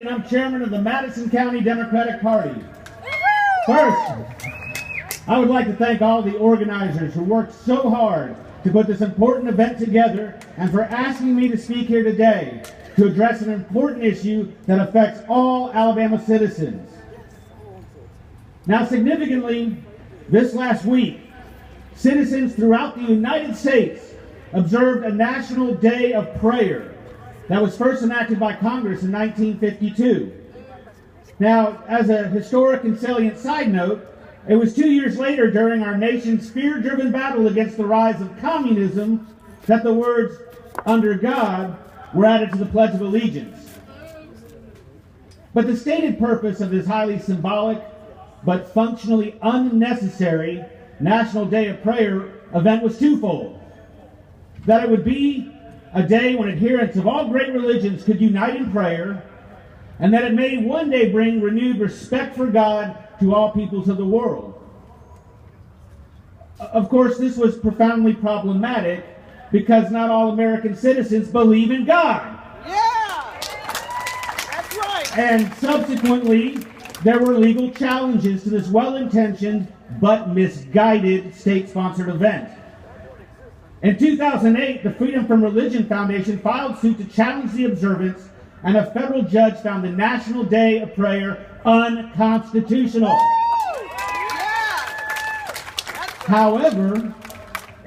and I'm chairman of the Madison County Democratic Party. First, I would like to thank all the organizers who worked so hard to put this important event together and for asking me to speak here today to address an important issue that affects all Alabama citizens. Now, significantly, this last week, citizens throughout the United States observed a National Day of Prayer that was first enacted by Congress in 1952. Now, as a historic and salient side note, it was 2 years later, during our nation's fear-driven battle against the rise of communism, that the words, "under God," were added to the Pledge of Allegiance. But the stated purpose of this highly symbolic, but functionally unnecessary National Day of Prayer event was twofold. That it would be a day when adherents of all great religions could unite in prayer, and that it may one day bring renewed respect for God to all peoples of the world. Of course, this was profoundly problematic because not all American citizens believe in God. Yeah! That's right! And subsequently, there were legal challenges to this well-intentioned but misguided state-sponsored event. In 2008, the Freedom from Religion Foundation filed suit to challenge the observance, and a federal judge found the National Day of Prayer unconstitutional. However,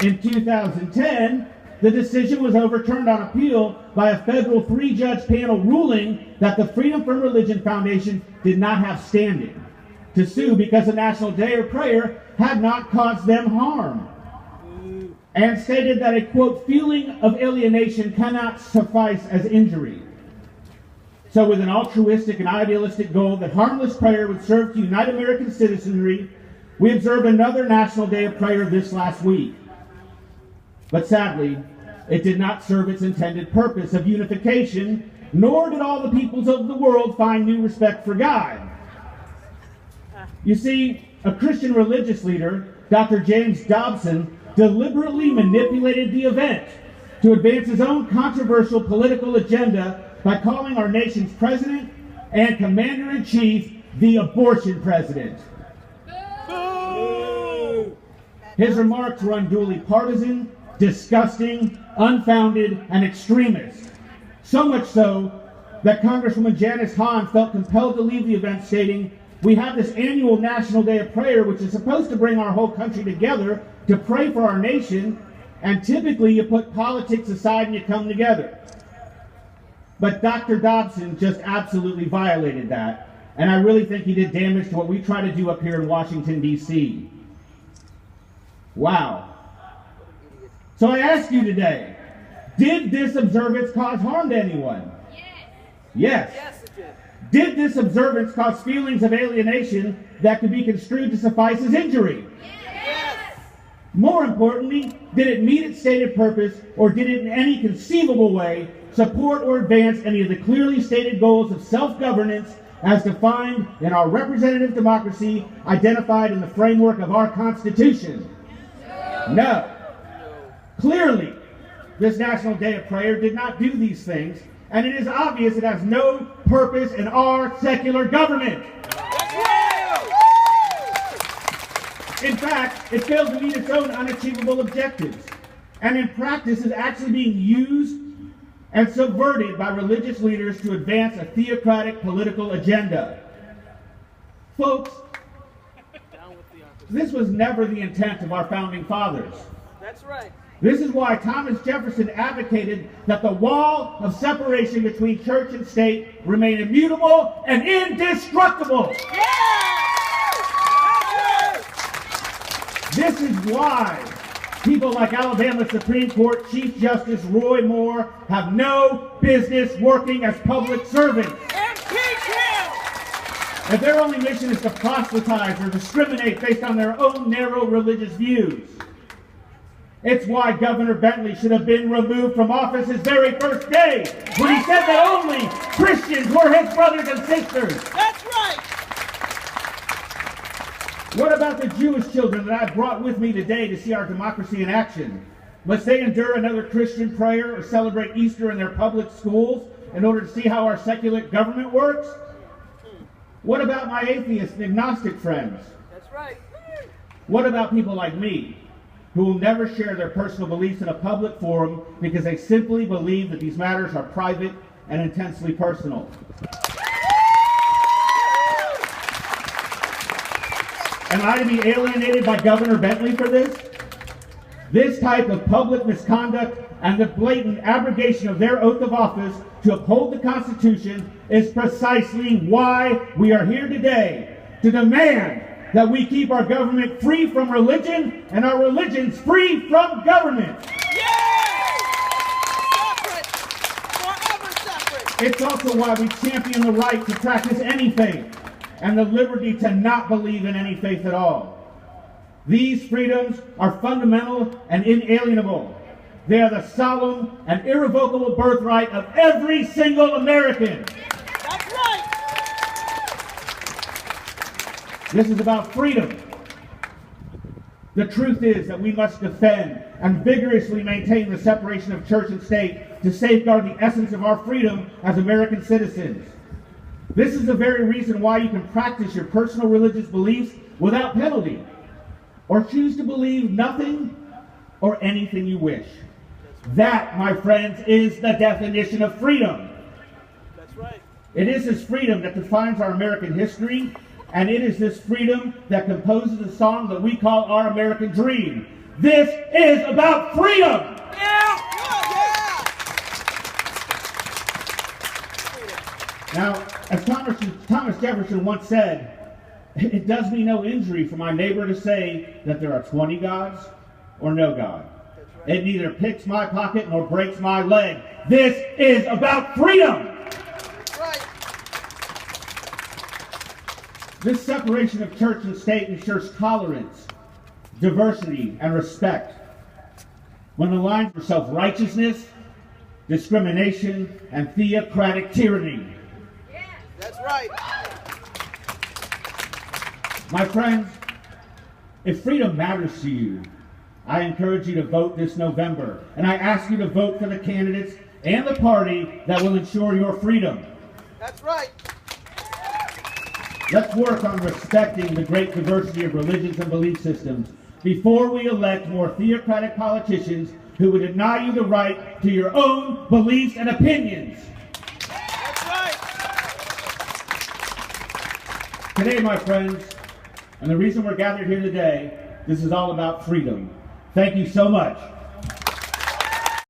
in 2010, the decision was overturned on appeal by a federal three-judge panel ruling that the Freedom from Religion Foundation did not have standing to sue because the National Day of Prayer had not caused them harm, and stated that a, quote, feeling of alienation cannot suffice as injury. So with an altruistic and idealistic goal that harmless prayer would serve to unite American citizenry, we observed another National Day of Prayer this last week. But sadly, it did not serve its intended purpose of unification, nor did all the peoples of the world find new respect for God. You see, a Christian religious leader, Dr. James Dobson, deliberately manipulated the event to advance his own controversial political agenda by calling our nation's president and commander-in-chief the abortion president. His remarks were unduly partisan, disgusting, unfounded, and extremist. So much so that Congresswoman Janice Hahn felt compelled to leave the event, stating, "We have this annual National Day of Prayer, which is supposed to bring our whole country together to pray for our nation, and typically you put politics aside and you come together." But Dr. Dobson just absolutely violated that, and I really think he did damage to what we try to do up here in Washington, D.C. Wow. So I ask you today, did this observance cause harm to anyone? Yes. Yes, it did. Did this observance cause feelings of alienation that could be construed to suffice as injury? Yes. More importantly, did it meet its stated purpose, or did it in any conceivable way support or advance any of the clearly stated goals of self-governance as defined in our representative democracy identified in the framework of our Constitution? No. Clearly, this National Day of Prayer did not do these things, and it is obvious it has no purpose in our secular government. In fact, it fails to meet its own unachievable objectives, and in practice is actually being used and subverted by religious leaders to advance a theocratic political agenda. Folks, this was never the intent of our founding fathers. That's right. This is why Thomas Jefferson advocated that the wall of separation between church and state remain immutable and indestructible. This is why people like Alabama Supreme Court Chief Justice Roy Moore have no business working as public servants. If their only mission is to proselytize or discriminate based on their own narrow religious views. It's why Governor Bentley should have been removed from office his very first day, when he said that only Christians were his brothers and sisters. That's right. What about the Jewish children that I brought with me today to see our democracy in action? Must they endure another Christian prayer or celebrate Easter in their public schools in order to see how our secular government works? What about my atheist and agnostic friends? That's right. What about people like me, who will never share their personal beliefs in a public forum because they simply believe that these matters are private and intensely personal? Am I to be alienated by Governor Bentley for this? This type of public misconduct and the blatant abrogation of their oath of office to uphold the Constitution is precisely why we are here today, to demand that we keep our government free from religion and our religions free from government. Separate. Forever separate. It's also why we champion the right to practice any faith and the liberty to not believe in any faith at all. These freedoms are fundamental and inalienable. They are the solemn and irrevocable birthright of every single American. That's right. This is about freedom. The truth is that we must defend and vigorously maintain the separation of church and state to safeguard the essence of our freedom as American citizens. This is the very reason why you can practice your personal religious beliefs without penalty, or choose to believe nothing or anything you wish. That, my friends, is the definition of freedom. That's right. It is this freedom that defines our American history, and it is this freedom that composes the song that we call our American dream. This is about freedom! Yeah! Now, as Thomas Jefferson once said, it does me no injury for my neighbor to say that there are 20 gods or no God. Right. It neither picks my pocket nor breaks my leg. This is about freedom! That's right. This separation of church and state ensures tolerance, diversity, and respect. When the lines for self-righteousness, discrimination, and theocratic tyranny. That's right. My friends, if freedom matters to you, I encourage you to vote this November, and I ask you to vote for the candidates and the party that will ensure your freedom. That's right. Let's work on respecting the great diversity of religions and belief systems before we elect more theocratic politicians who would deny you the right to your own beliefs and opinions. That's right. Today, my friends, and the reason we're gathered here today, this is all about freedom. Thank you so much.